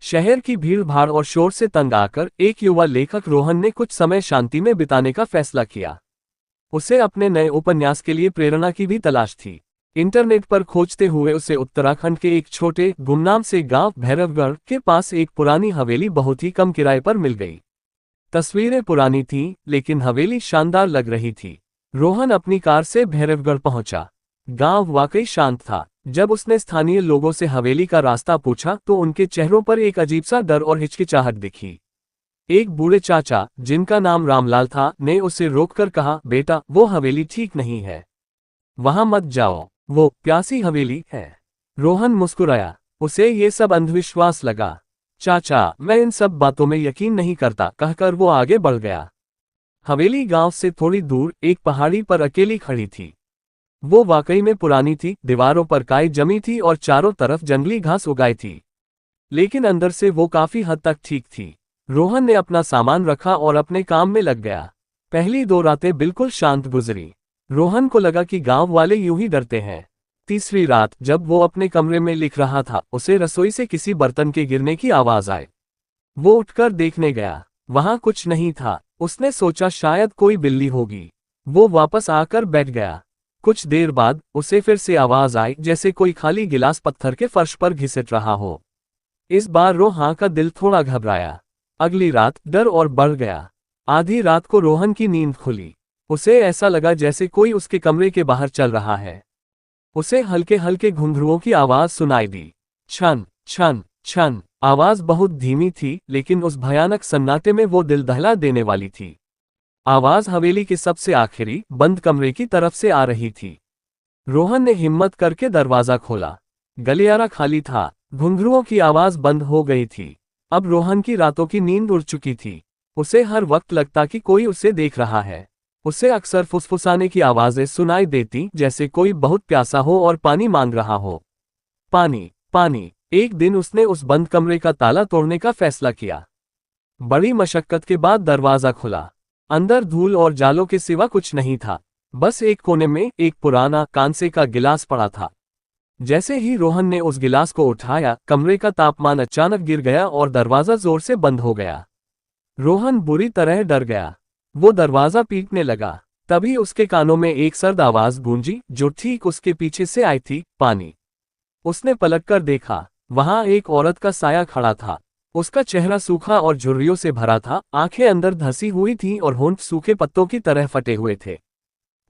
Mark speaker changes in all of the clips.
Speaker 1: शहर की भीड़ भाड़ और शोर से तंग आकर एक युवा लेखक रोहन ने कुछ समय शांति में बिताने का फैसला किया। उसे अपने नए उपन्यास के लिए प्रेरणा की भी तलाश थी। इंटरनेट पर खोजते हुए उसे उत्तराखंड के एक छोटे गुमनाम से गांव भैरवगढ़ के पास एक पुरानी हवेली बहुत ही कम किराए पर मिल गई। तस्वीरें पुरानी थीं, लेकिन हवेली शानदार लग रही थी। रोहन अपनी कार से भैरवगढ़ पहुंचा। गांव वाकई शांत था। जब उसने स्थानीय लोगों से हवेली का रास्ता पूछा तो उनके चेहरों पर एक अजीब सा डर और हिचकिचाहट दिखी। एक बूढ़े चाचा, जिनका नाम रामलाल था, ने उसे रोककर कहा, बेटा, वो हवेली ठीक नहीं है, वहां मत जाओ, वो प्यासी हवेली है। रोहन मुस्कुराया। उसे ये सब अंधविश्वास लगा। चाचा, मैं इन सब बातों में यकीन नहीं करता, कहकर वो आगे बढ़ गया। हवेली गांव से थोड़ी दूर एक पहाड़ी पर अकेली खड़ी थी। वो वाकई में पुरानी थी, दीवारों पर काई जमी थी और चारों तरफ जंगली घास उगाई थी। लेकिन अंदर से वो काफी हद तक ठीक थी। रोहन ने अपना सामान रखा और अपने काम में लग गया। पहली 2 रातें बिल्कुल शांत गुजरी। रोहन को लगा कि गांव वाले यूं ही डरते हैं। तीसरी रात जब वो अपने कमरे में लिख रहा था, उसे रसोई से किसी बर्तन के गिरने की आवाज आई। वो उठकर देखने गया। वहां कुछ नहीं था। उसने सोचा शायद कोई बिल्ली होगी। वो वापस आकर बैठ गया। कुछ देर बाद उसे फिर से आवाज आई, जैसे कोई खाली गिलास पत्थर के फर्श पर घिसट रहा हो। इस बार रोहन का दिल थोड़ा घबराया। अगली रात डर और बढ़ गया। आधी रात को रोहन की नींद खुली। उसे ऐसा लगा जैसे कोई उसके कमरे के बाहर चल रहा है। उसे हल्के हल्के घुंघरुओं की आवाज सुनाई दी। छन छन छन। आवाज बहुत धीमी थी, लेकिन उस भयानक सन्नाटे में वो दिल दहला देने वाली थी। आवाज हवेली के सबसे आखिरी बंद कमरे की तरफ से आ रही थी। रोहन ने हिम्मत करके दरवाजा खोला। गलियारा खाली था। घुंघरुओं की आवाज बंद हो गई थी। अब रोहन की रातों की नींद उड़ चुकी थी। उसे हर वक्त लगता कि कोई उसे देख रहा है। उसे अक्सर फुसफुसाने की आवाजें सुनाई देती, जैसे कोई बहुत प्यासा हो और पानी मांग रहा हो। पानी, पानी। एक दिन उसने उस बंद कमरे का ताला तोड़ने का फैसला किया। बड़ी मशक्कत के बाद दरवाजा खुला। अंदर धूल और जालों के सिवा कुछ नहीं था। बस एक कोने में एक पुराना कांसे का गिलास पड़ा था। जैसे ही रोहन ने उस गिलास को उठाया, कमरे का तापमान अचानक गिर गया और दरवाजा जोर से बंद हो गया। रोहन बुरी तरह डर गया। वो दरवाजा पीटने लगा। तभी उसके कानों में एक सर्द आवाज गूंजी, जो ठीक उसके पीछे से आई थी, पानी। उसने पलटकर देखा। वहां एक औरत का साया खड़ा था। उसका चेहरा सूखा और झुर्रियों से भरा था, आंखें अंदर धंसी हुई थीं और होंठ सूखे पत्तों की तरह फटे हुए थे।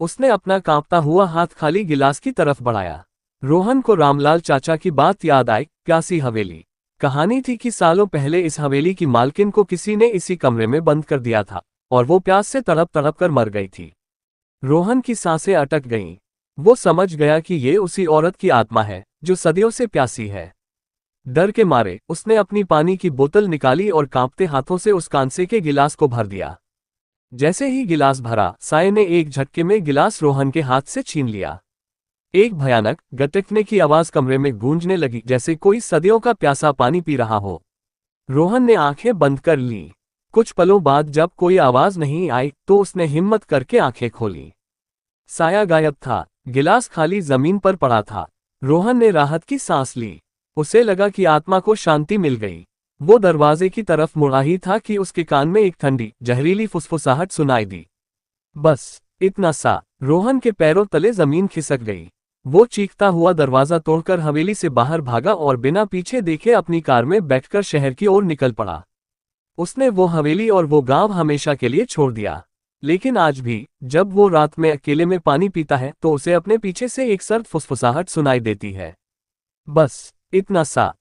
Speaker 1: उसने अपना कांपता हुआ हाथ खाली गिलास की तरफ बढ़ाया। रोहन को रामलाल चाचा की बात याद आई। प्यासी हवेली। कहानी थी कि सालों पहले इस हवेली की मालकिन को किसी ने इसी कमरे में बंद कर दिया था और वो प्यास से तड़प तड़प कर मर गई थी। रोहन की सांसें अटक गईं। वो समझ गया कि ये उसी औरत की आत्मा है जो सदियों से प्यासी है। डर के मारे उसने अपनी पानी की बोतल निकाली और कांपते हाथों से उस कांसे के गिलास को भर दिया। जैसे ही गिलास भरा, साये ने एक झटके में गिलास रोहन के हाथ से छीन लिया। एक भयानक गटकने की आवाज कमरे में गूंजने लगी, जैसे कोई सदियों का प्यासा पानी पी रहा हो। रोहन ने आंखें बंद कर लीं। कुछ पलों बाद जब कोई आवाज नहीं आई तो उसने हिम्मत करके आंखें खोली। साया गायब था। गिलास खाली जमीन पर पड़ा था। रोहन ने राहत की सांस ली। उसे लगा कि आत्मा को शांति मिल गई। वो दरवाजे की तरफ मुड़ा ही था कि उसके कान में एक ठंडी, जहरीली फुसफुसाहट सुनाई दी। बस इतना सा। रोहन के पैरों तले जमीन खिसक गई। वो चीखता हुआ दरवाजा तोड़कर हवेली से बाहर भागा और बिना पीछे देखे अपनी कार में बैठकर शहर की ओर निकल पड़ा। उसने वो हवेली और वो गांव हमेशा के लिए छोड़ दिया। लेकिन आज भी जब वो रात में अकेले में पानी पीता है तो उसे अपने पीछे से एक सर्द फुसफुसाहट सुनाई देती है। बस इतना सा।